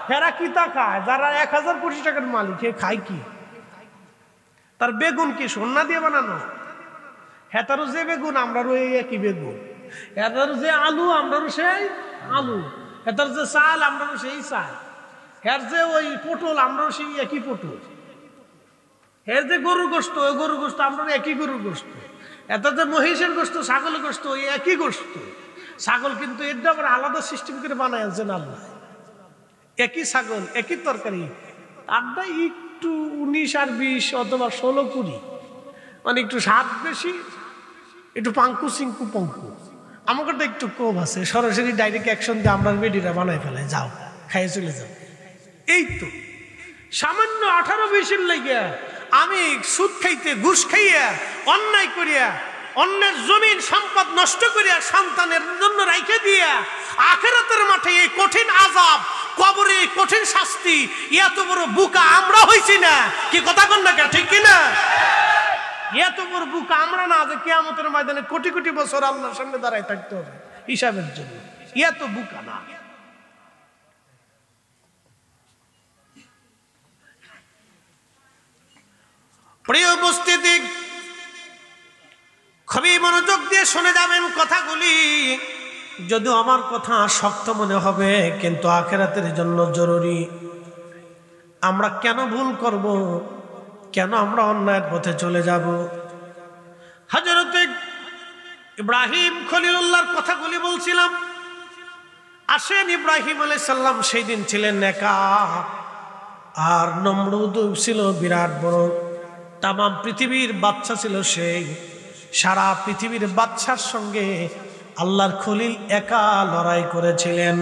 হেরা কি তা খায়? যারা 1000 কোটি টাকার মালিক, হে খায় কি? তার বেগুন কি সোনা দিয়ে বানানো? হেতারও যে বেগুন আমরারও এই একই বেগুন, হেতারও যে আলু আমরারও সেই আলু, হেতার যে চাল আমরারও সেই চাল, হের যে ওই পটল আমরারও সেই একই পটল, হের যে গরুর গোস্ত ওই গরুর গোস্ত আমরারও একই গরুর গোস্ত, এটা যে মহিষের গোস্ত ছাগলের গোস্ত ওই একই গোস্ত। ছাগল কিন্তু এটা আবার আলাদা সিস্টেম করে বানায় আনছেন আল্লাহ। একই ছাগল একই তরকারি, তারটা একটু 19 আর 20 অথবা 16 20, মানে একটু স্বাদ বেশি, একটু পাঙ্কু সিঙ্কু পঙ্কু। আমাকে তো একটু কম আছে, সরাসরি ডাইরেক্ট অ্যাকশন দিয়ে আমরা বেডিরা বানাই ফেলে, যাও খাইয়ে চলে যাও। এই তো সামান্য 18-20 লাগিয়া আমি সুদ খাইতে ঘুষ খাইয়া অন্যায় করিয়া অন্যের জমিন সম্পদ নষ্ট করিয়া সন্তানের জন্য রাইখে দিয়া আখিরাতের মাঠে এই কঠিন আযাব, কবরে এই কঠিন শাস্তি, এত বড় বুকা আমরা হইছি না। কি কথা কন না, ঠিক কিনা? এত বড় বুকা আমরা না যে কিয়ামতের ময়দানে কোটি কোটি বছর আল্লাহর সামনে দাঁড়ায় থাকতে হবে হিসাবের জন্য। এত বুকা না। প্রিয় উপস্থিতি, খুবই মনোযোগ দিয়ে শুনে যাবেন কথাগুলি। যদিও আমার কথা শক্ত মনে হবে, কিন্তু আখিরাতের জন্য জরুরি। আমরা কেন ভুল করব, কেন আমরা অন্যায়ের পথে চলে যাব? হযরত ইব্রাহিম খলিলুল্লাহর কথাগুলি বলছিলাম। আসেন, ইব্রাহিম আলাইহিস সালাম সেই দিন ছিলেন একা, আর নমরুদ ছিল বিরাট বড়, তাম পৃথিবীর বাদশা ছিল সেই। সারা পৃথিবীর বাদশার সঙ্গে আল্লাহর খলিল একা লড়াই করেছিলেন।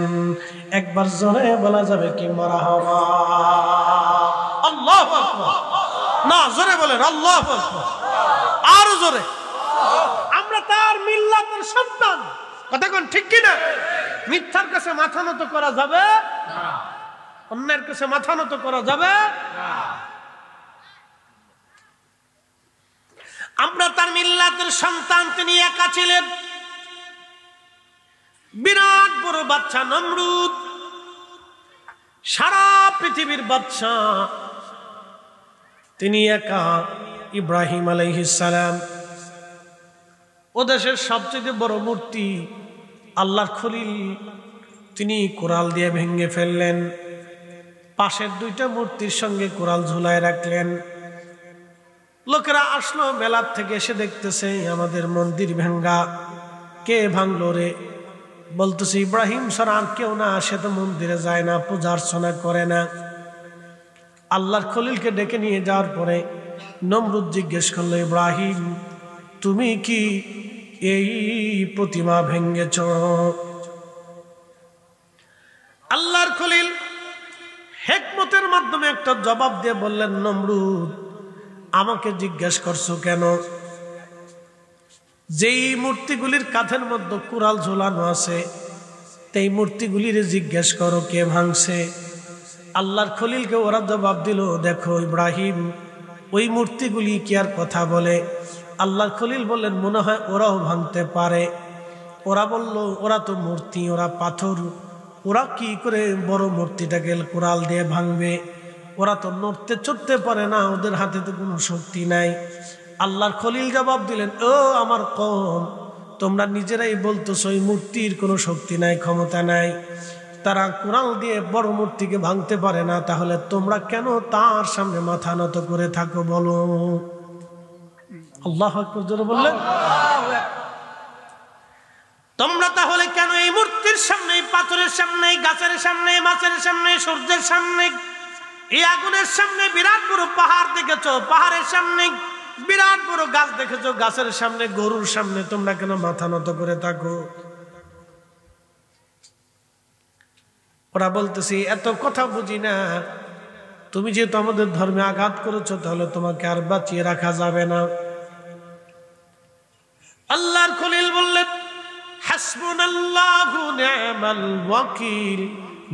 একবার জোরে বলা যাবে কি মারহাবা? আল্লাহু আকবার। না, জোরে বলেন আল্লাহু আকবার, আরো জোরে। আমরা তার মিল্লাতের সন্তান, কথা কোন ঠিক কিনা? মিথ্যার কাছে মাথা নত করা যাবে না, অন্যের কাছে মাথা নত করা যাবে না। আমরা তার মিল্লাতের সন্তান, তিনি একা ছিলেন। বিরাট বড় বাদশা নমরুদ, সারা পৃথিবীর বাদশা, তিনি একা। ইব্রাহিম আলাইহিস সালাম ও দেশের সবচেয়ে বড় মূর্তি আল্লাহর খলিল তিনি কোরাল দিয়ে ভেঙে ফেললেন। পাশের 2টা মূর্তির সঙ্গে কোরাল ঝুলায় রাখলেন। লোকেরা আসলো মেলার থেকে, এসে দেখতেছে আমাদের মন্দির ভাঙ্গা। কে ভাঙলো রে? বলতেছে ইব্রাহিম ছাড়া আর কেউ না, সে তো মন্দিরে যায় না, পূজা অর্চনা করে না। আল্লাহর খলিলকে ডেকে নিয়ে যাওয়ার পরে নমরুদ জিজ্ঞেস করলো, ইব্রাহিম তুমি কি এই প্রতিমা ভেঙেছ? আল্লাহর খলিল হিকমতের মাধ্যমে একটা জবাব দিয়ে বললেন, নমরুদ আমাকে জিজ্ঞেস করছো কেন? যেই মূর্তিগুলির কাঁধের মধ্যে কুড়াল ঝোলানো আছে, সেই মূর্তিগুলির জিজ্ঞেস করো কে ভাঙছে। আল্লাহর খলিলকে ওরা জবাব দিল, দেখো ইব্রাহিম ওই মূর্তিগুলি কি আর কথা বলে? আল্লাহর খলিল বললেন, মনে হয় ওরাও ভাঙতে পারে। ওরা বলল, ওরা তো মূর্তি, ওরা পাথর, ওরা কি করে বড় মূর্তিটাকে কুড়াল দিয়ে ভাঙবে? ওরা তো নড়তে চড়তে পারে না, ওদের হাতে তো কোনো শক্তি নাই। আল্লাহর খলিল জবাব দিলেন, ও আমার কওম, তোমরা নিজেরাই বলতেছো ওই মূর্তির কোনো শক্তি নাই, ক্ষমতা নাই, তারা কুড়াল দিয়ে বড় মূর্তিকে ভাঙতে পারে না, তাহলে তোমরা কেন তার সামনে মাথা নত করে থাকো বলো? আল্লাহু আকবার জোরে বললেন। তোমরা তাহলে কেন এই মূর্তির সামনে, পাথরের সামনে, গাছের সামনে, মাছের সামনে, সূর্যের সামনে, এই আগুনের সামনে বিরাট বড় পাহাড় দেখেছো, পাহাড়ের সামনে বিরাট বড় গাছ দেখেছো, গাছের সামনে, গরুর সামনে তোমরা কেন মাথা নত করে থাকো? ওরা বলতেছি এত কথা বুঝি না, তুমি যেহেতু আমাদের ধর্মে আঘাত করেছো তাহলে তোমাকে আর বাঁচিয়ে রাখা যাবে না। আল্লাহর খলিল বললেন হাসবুনাল্লাহু নি'মাল ওয়াকিল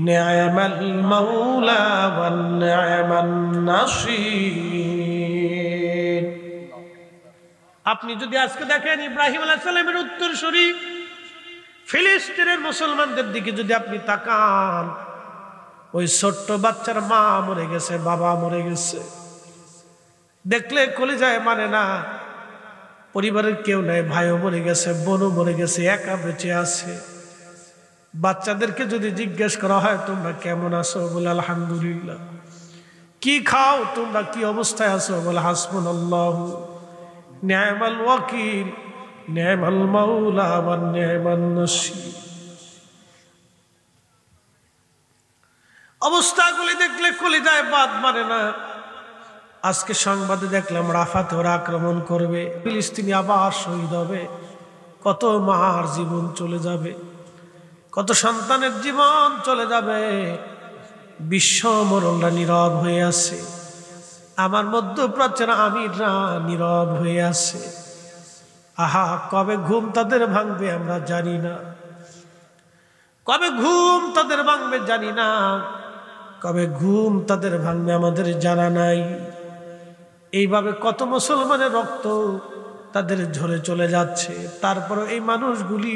নি'মাল মাওলা ওয়া নি'মান নাসির। আপনি যদি আজকে দেখেন ইব্রাহিম আলাইহিস সালামের উত্তরসূরি ফিলিস্তিনের মুসলমানদের দিকে যদি আপনি তাকান, ওই ছোট্ট বাচ্চার মা মরে গেছে, বাবা মরে গেছে, দেখলে কলিজায় মানে না। পরিবারের কেউ নাই, ভাইও মরে গেছে, বোনও মরে গেছে, একা বেঁচে আছে। বাচ্চাদেরকে যদি জিজ্ঞেস করা হয় তোমরা কেমন আছো, বলে আলহামদুলিল্লাহ। কি খাও তোমরা, কি অবস্থায় আছো, বলে হাসবুনাল্লাহু নি'মাল ওয়াকিল নি'মাল মাওলা ওয়া নি'মান নাসির। অবস্থাগুলি দেখলে কলিজায় বাদ মানে না। আজকে সংবাদে দেখলাম রাফাতে ওরা আক্রমণ করবে, ফিলিস্তিনি আবার শহীদ হবে, কত মার জীবন চলে যাবে, কত সন্তানের জীবন চলে যাবে। বিশ্ব মোড়লরা নীরব হয়ে আছে, আমার মধ্যপ্রাচ্যের আমিররা নীরব হয়ে আছে। আহা, কবে ঘুম তাদের ভাঙবে আমরা জানি না, কবে ঘুম তাদের ভাঙবে জানি না, কবে ঘুম তাদের ভাঙবে আমাদের জানা নাই। এইভাবে কত মুসলমানের রক্ত তাদের ঝরে চলে যাচ্ছে, তারপরে এই মানুষগুলি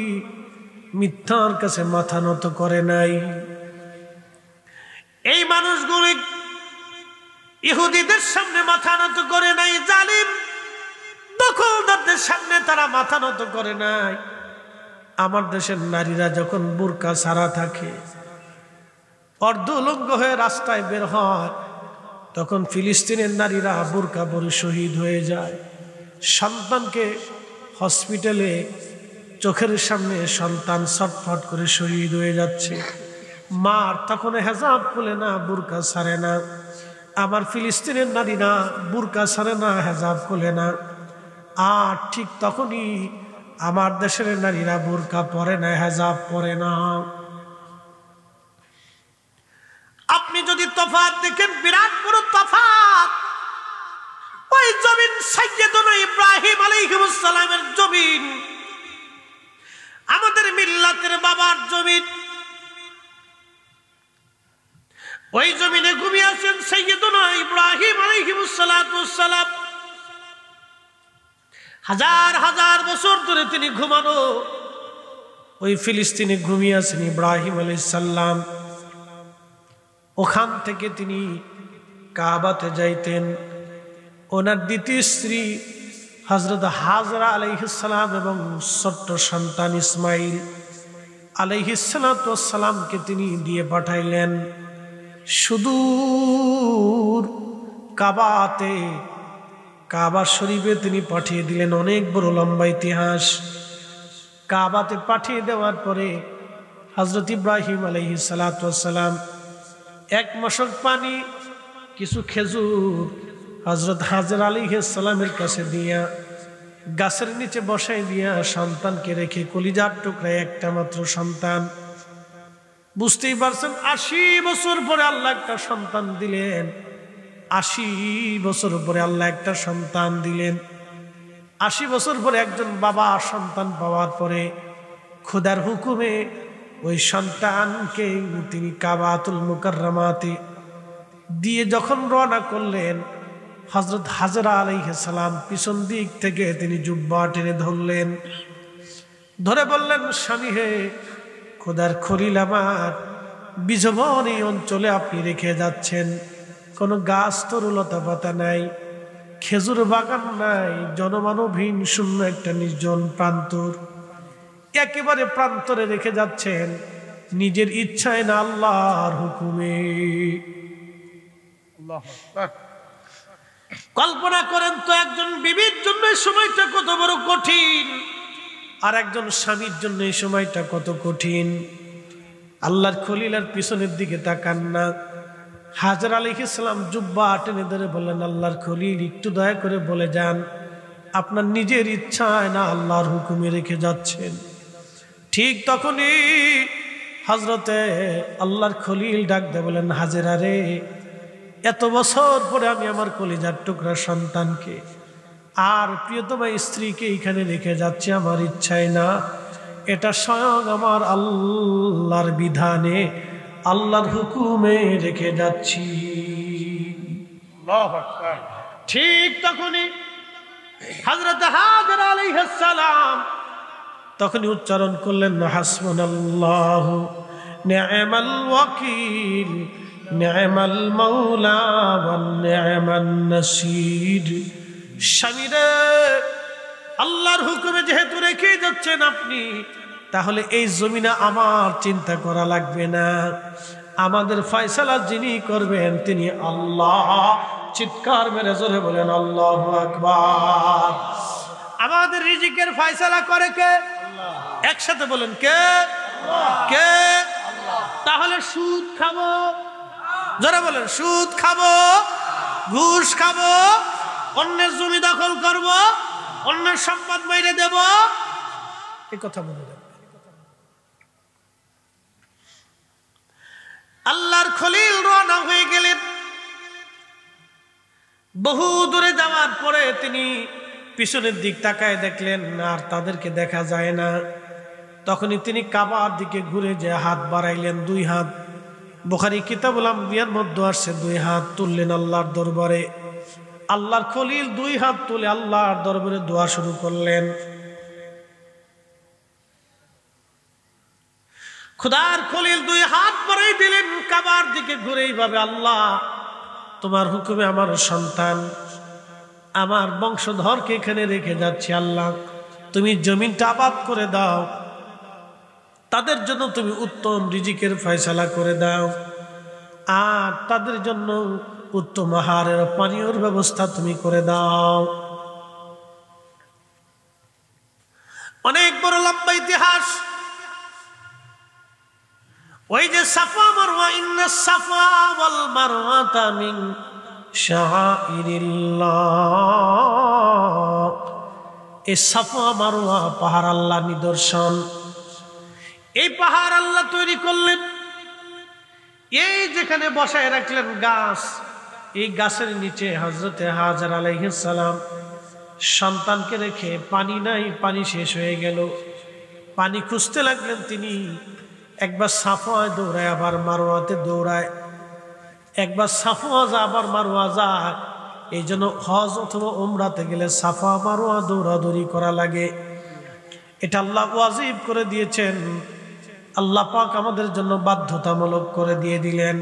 মিথ্যার কাছে মাথা নত করে নাই। এই মানুষগুলি ইহুদিদের সামনে মাথা নত করে নাই, জালিম দখলদারদের সামনে তারা মাথা নত করে নাই। আমার দেশের নারীরা যখন বোরকা ছাড়া থাকে, অর্ধ উলঙ্গ হয়ে রাস্তায় বের হয়, তখন ফিলিস্তিনের নারীরা বোরকা পরে শহীদ হয়ে যায়। সন্তানকে হসপিটালে চোখের সামনে সন্তান ছটফট করে শহীদ হয়ে যাচ্ছে, মার তখন হেজাব খুলে না, বোরকা ছাড়ে না। আমার ফিলিস্তিনের নারীরা বোরকা ছাড়ে না, হেজাব খুলে না। আর ঠিক তখনই আমার দেশের নারীরা বোরকা পরে না, হেজাব পরে না। আপনি যদি তফাৎ দেখেন, বিরাট বড় তফাৎ। ওই জমিন সাইয়্যিদুনা ইব্রাহিম আলাইহিস সালামের জমিন, আমাদের মিল্লাতের বাবার জমিন। ওই জমিনে ঘুমিয়ে আছেন সাইয়্যিদুনা ইব্রাহিম আলাইহিস সালাম। হাজার হাজার বছর ধরে তিনি ঘুমানো ওই ফিলিস্তিনে ঘুমিয়ে আছেন ইব্রাহিম আলাইহিস সালাম। ওখান থেকে তিনি কাবাতে যাইতেন। ওনার দ্বিতীয় স্ত্রী হযরত হাজরা আলাইহিস সালাম এবং ছোট্ট সন্তান ইসমাইল আলাইহিস সালামকে তিনি দিয়ে পাঠাইলেন সুদূর কাবাতে, কাবা শরীফে তিনি পাঠিয়ে দিলেন। অনেক বড় লম্বা ইতিহাস। কাবাতে পাঠিয়ে দেওয়ার পরে হযরত ইব্রাহিম আলাইহিস সালাম এক মশক পানি, কিছু খেজুর হযরত হাজরা আলাইহিস সালামের কাছে দিয়া গাছের নিচে বসাই দিয়া সন্তানকে রেখে, কলিজার টুকরায় একটা মাত্র সন্তান। বুঝতেই পারছেন, ৮০ বছর পরে আল্লাহ একটা সন্তান দিলেন। ৮০ বছর পরে আল্লাহ একটা সন্তান দিলেন। ৮০ বছর পরে একজন বাবা সন্তান পাওয়ার পরে খোদার হুকুমে ওই সন্তানকে তিনি কাবাতুল মুকাররমাতে দিয়ে যখন রওনা করলেন, হযরত হাজরা আলাইহিস সালাম পিছন দিক থেকে তিনি জুব্বা টেনে ধরলেন, ধরে বললেন, স্বামী হে, খোদার খলিল আমার, বিজবন এই অঞ্চলে আপনি রেখে যাচ্ছেন, কোনো গাছ তরুলতা পাতা নাই, খেজুর বাগান নাই, জনমানবহীন শূন্য একটা নির্জন প্রান্তর, একেবারে প্রান্তরে রেখে যাচ্ছেন, নিজের ইচ্ছায় না আল্লাহর হুকুমে। কল্পনা করেন তো একজন বিবির জন্য সময়টা কত বড় কঠিন। আর একজন স্বামীর জন্য এই সময়টা কত কঠিন। আল্লাহর খলিল আর পিছনের দিকে তাকান না। হাজরা আলাইহিস সালাম জুব্বা টেনে ধরে বললেন, আল্লাহর খলিল একটু দয়া করে বলে যান, আপনার নিজের ইচ্ছায় না আল্লাহর হুকুমে রেখে যাচ্ছেন। ঠিক তখনই হযরতে আল্লাহর খলিল ডাক দিয়ে বলেন, হাজেরা রে, এত বছর পরে আমি আমার কলিজার টুকরা সন্তানকে আর প্রিয়তমা স্ত্রীকে এখানে রেখে যাচ্ছি আমার ইচ্ছায় না, এটা স্বয়ং আমার আল্লাহর বিধানে, আল্লাহর হুকুমে রেখে যাচ্ছি। আল্লাহু আকবার। ঠিক তখনই হযরত হাজরা আলাইহিস সালাম তখনই উচ্চারণ করলেন, হাসবুনাল্লাহু নি'মাল ওয়াকিল নি'মাল মাওলা ওয়া নি'মান নাসির। স্বামীরে, আল্লাহর হুকুমে যেহেতু রেখে যাচ্ছেন আপনি, তাহলে এই জমিনে আমার চিন্তা করা লাগবে না, আমাদের ফয়সালা যিনি করবেন তিনি আল্লাহ। চিৎকার মেরে জোরে বলেন আল্লাহু আকবার। আমাদের রিজিকের ফয়সালা করে কে? একসাথে বলেন কে? কে? তাহলে সুদ খাবো, জোরে বলেন, সুদ খাবো, ঘুষ খাবো, অন্যের জমি দখল করব, অন্যের সম্পদ মেরে দেব, এই কথা মনে রাখবেন। আল্লাহর খলিল রওনা হয়ে গেলেন। বহু দূরে যাওয়ার পরে তিনি পিছনের দিক তাকায় দেখলেন আর তাদেরকে দেখা যায় না। তখনই তিনি কাবার দিকে ঘুরে যে হাত বাড়াইলেন, 2 হাত। বুখারী কিতাবুল আম্বিয়ার মধ্যে আসছে 2 হাত তুললেন আল্লাহর দরবারে। আল্লাহর খলিল 2 হাত তুলে আল্লাহর দরবারে দোয়া শুরু করলেন। খোদার খলিল 2 হাত বাড়াই দিলেন কাবার দিকে ঘুরে এইভাবে, আল্লাহ তোমার হুকুমে আমার সন্তান, আমার বংশধরকে এখানে রেখে যাচ্ছি, আল্লাহ তুমি জমিনটা আবাদ করে দাও, তাদের জন্য তুমি উত্তম রিজিকের ফয়সালা করে দাও, আর তাদের জন্য উত্তম আহারের পানীয়র ব্যবস্থা তুমি করে দাও। অনেক বড় লম্বা ইতিহাস। ওই যে সাফা মারওয়া, ইন্নাস সাফা ওয়াল মারওয়াতা মিন শাআইরিল্লাহ। এই সাফা মারওয়া পাহাড় আল্লাহর নিদর্শন। এই পাহাড় আল্লাহ তৈরি করলেন। এই যেখানে বসায় রাখলেন গাছ, এই গাছের নিচে হযরতে হাজরা আলাইহিস সালাম সন্তানকে রেখে, পানি নাই, পানি শেষ হয়ে গেল, পানি খুঁজতে লাগলেন তিনি। একবার সাফায় দৌড়ায়, আবার মারওয়াতে দৌড়ায়, একবার সাফা যা আবার মারওয়া যায়। এই জন্য হজ অথবা উমরাতে গেলে সাফা মারওয়া দৌড়াদৌড়ি করা লাগে। এটা আল্লাহ ওয়াজিব করে দিয়েছেন, আল্লাহ পাক আমাদের জন্য বাধ্যতামূলক করে দিয়ে দিলেন।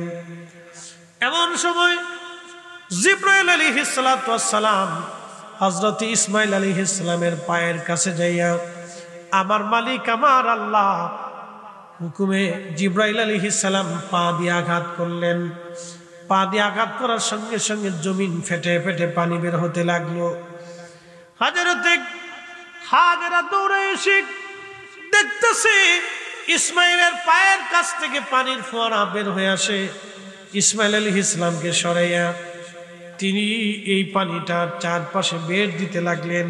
এমন সময় জিবরাইল আলাইহিস সালাতু ওয়াস সালাম হযরত ইসমাঈল আলাইহিস সালামের পায়ের কাছে যাইয়া, আমার মালিক আমার আল্লাহ হুকুমে জিবরাইল আলাইহিস সালাম পা দিয়ে আঘাত করলেন। পা দিয়ে আঘাত করার সঙ্গে সঙ্গে জমিন ফেটে ফেটে পানি বের হতে লাগলো। হাজেরা দৌড়ে এসে দেখতেছে ইসমাইলের পায়ের কাছ থেকে পানির ফোয়ারা বের হয়ে আসে। ইসমাইল আলাইহিস সালামকে সরাইয়া তিনি এই পানিটার চারপাশে বের দিতে লাগলেন।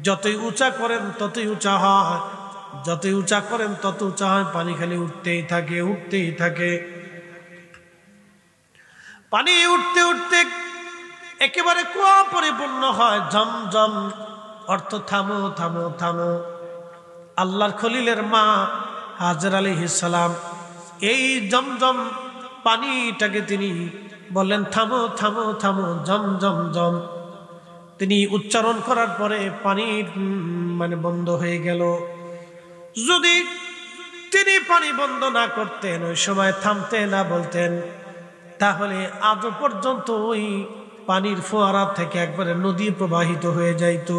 যতই উঁচা করেন ততই উঁচা হয়, যতই উঁচা করেন তত উঁচা হয়, পানি খালি উঠতেই থাকে, উঠতেই থাকে। পানি উঠতে উঠতে একেবারে কুয়া পরিপূর্ণ হয়, জমজম, অর্থ থামো থামো থামো। আল্লাহর খলিলের মা হাজরা আলাইহিস সালাম এই জমজম পানিটাকে তিনি বললেন, থামো থামো থামো, জম জম জম। তিনি উচ্চারণ করার পরে পানি বন্ধ হয়ে গেল। যদি তিনি পানি বন্ধ না করতেন, ওই সময় থামতে না বলতেন, তাহলে আজও পর্যন্ত ওই পানির ফোয়ারা থেকে একবারে নদী প্রবাহিত হয়ে যাইত।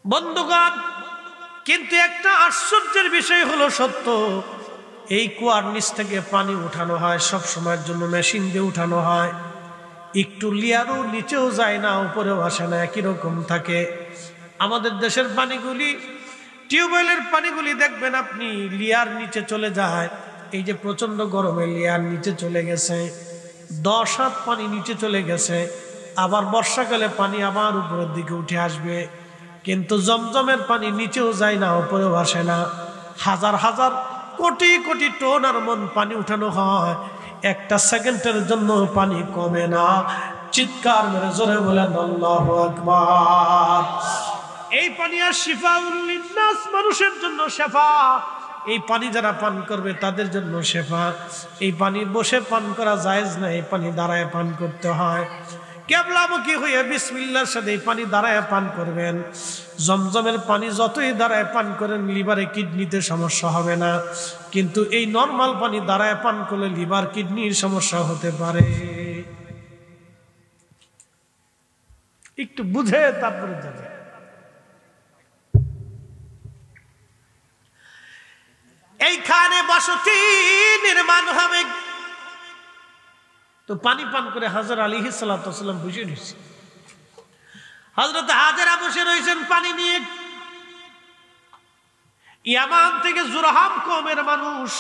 বন্ধুগণ, কিন্তু একটা আশ্চর্যের বিষয় হলো সত্য, এই কুয়ার নিচ থেকে পানি উঠানো হয় সব সময়ের জন্য, মেশিন দিয়ে উঠানো হয়। একটু লিয়ারও নিচেও যায় না, উপরেও আসে না, একই রকম থাকে। আমাদের দেশের পানিগুলি, টিউবওয়েলের পানিগুলি দেখবেন আপনি লিয়ার নিচে চলে যায়। এই যে প্রচন্ড গরমে লিয়ার নিচে চলে গেছে, 10 হাত পানি নিচে চলে গেছে। আবার বর্ষাকালে পানি আবার উপরের দিকে উঠে আসবে, কিন্তু জমজমের পানি নিচেও যায় না, উপরেও আসে না। হাজার হাজার কোটি কোটি টন আর মন পানি উঠানো হয়, একটা সেকেন্ডের জন্য পানি কমে না। চিৎকার মেরে জোরে বলেন আল্লাহু আকবার। এই পানি আর শিফাউল লিন্নাস, মানুষের জন্য শেফা। এই পানি যারা পান করবে তাদের জন্য শেফা। এই পানি বসে পান করা জায়েজ না, এই পানি দাঁড়ায় পান করতে হয়। কেবলামুখী হয়ে বিসমিল্লাহর সাথে এই পানি দাঁড়ায় পান করবেন। জমজমের পানি যতই দাঁড়ায় পান করেন লিভারে কিডনিতে সমস্যা হবে না, কিন্তু এই নরমাল পানি দাঁড়ায় পান করলে লিভার কিডনির সমস্যা হতে পারে। একটু বুঝে তারপরে যাবে। এইখানে বসতি নির্মাণ হবে, তো পানি পান করে হাজর আলাইহিস সালাতু ওয়াস সালাম বসে রয়েছে। হযরত হাজেরা বসে রয়েছেন পানি নিয়ে। ইয়ামান থেকে জুরহাম কওমের মানুষ,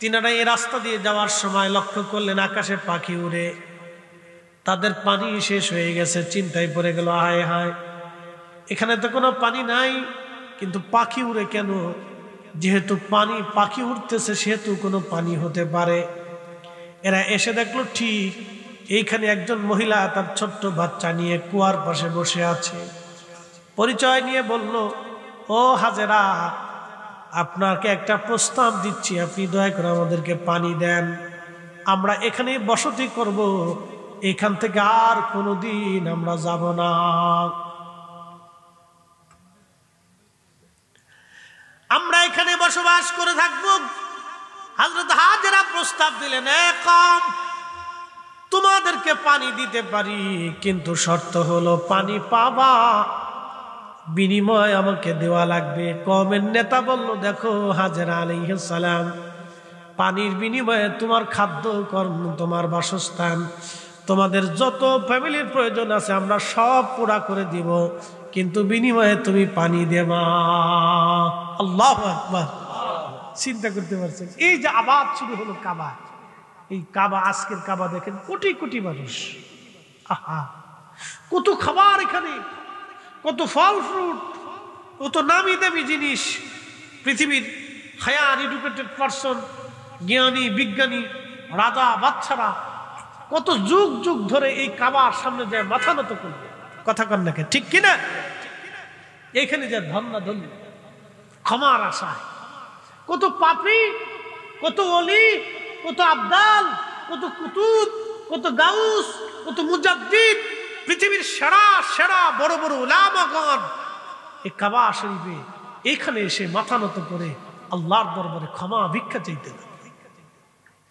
তিনারা এই রাস্তা দিয়ে যাওয়ার সময় লক্ষ্য করলেন আকাশে পাখি উড়ে। তাদের পানি শেষ হয়ে গেছে, চিন্তায় পড়ে গেল, হায় হায়, এখানে তো কোনো পানি নাই, কিন্তু পাখি উড়ে কেন? যেহেতু পাখি উঠতেছে সেহেতু কোনো পানি হতে পারে। এরা এসে দেখলো ঠিক এইখানে একজন মহিলা তার ছোট্ট বাচ্চা নিয়ে কুয়ার পাশে বসে আছে। পরিচয় নিয়ে বলল, ও হাজেরা, আপনাকে একটা প্রস্তাব দিচ্ছি, আপনি দয়া করে আমাদেরকে পানি দেন, আমরা এখানেই বসতি করব, এখান থেকে আর কোনোদিন আমরা যাব না। আমরা এখানে বসবাস করে থাকবো। হযরত হাজেরা প্রস্তাব দিলেন, কম তোমাদেরকে পানি দিতে পারি, কিন্তু শর্ত হলো পানি পাবা, বিনিময় আমাকে দেওয়া লাগবে। কওমের নেতা বলল, দেখো হাজেরা আলাইহিস সালাম, পানির বিনিময়ে তোমার খাদ্য কর্ম, তোমার বাসস্থান, তোমাদের যত ফ্যামিলির প্রয়োজন আছে আমরা সব পুরা করে দিব, কিন্তু বিনিময়ে তুমি পানি দেবা। আল্লাহু আকবার। চিন্তা করতে পারছেন, এই যে আবাদ শুরু হলো কাবা, এই কাবা, আজকের কাবা দেখেন কোটি কোটি মানুষ, আহা কত খাবার এখানে, কত ফল ফ্রুট, কত নামি দামি জিনিস। পৃথিবীর হায়ার এডুকেটেড পারসন, জ্ঞানী বিজ্ঞানী, রাজা বাচ্চারা কত যুগ যুগ ধরে এই কাবার সামনে যায় মাথা নত করবে। কথা কন নাকি, ঠিক কিনা? এইখানে যে ধন্যা ধন্য ক্ষমার আশায় কত পাপী, কত ওলি, কত আবদাল, কত কুতুব, কত গাউস, কত মুজাদ্দিদ, পৃথিবীর সেরা সেরা বড় বড় উলামাগণ এই কাবা শরীফে এইখানে এসে মাথা নত করে আল্লাহর দরবারে ক্ষমা ভিক্ষা চাইতে লাগে।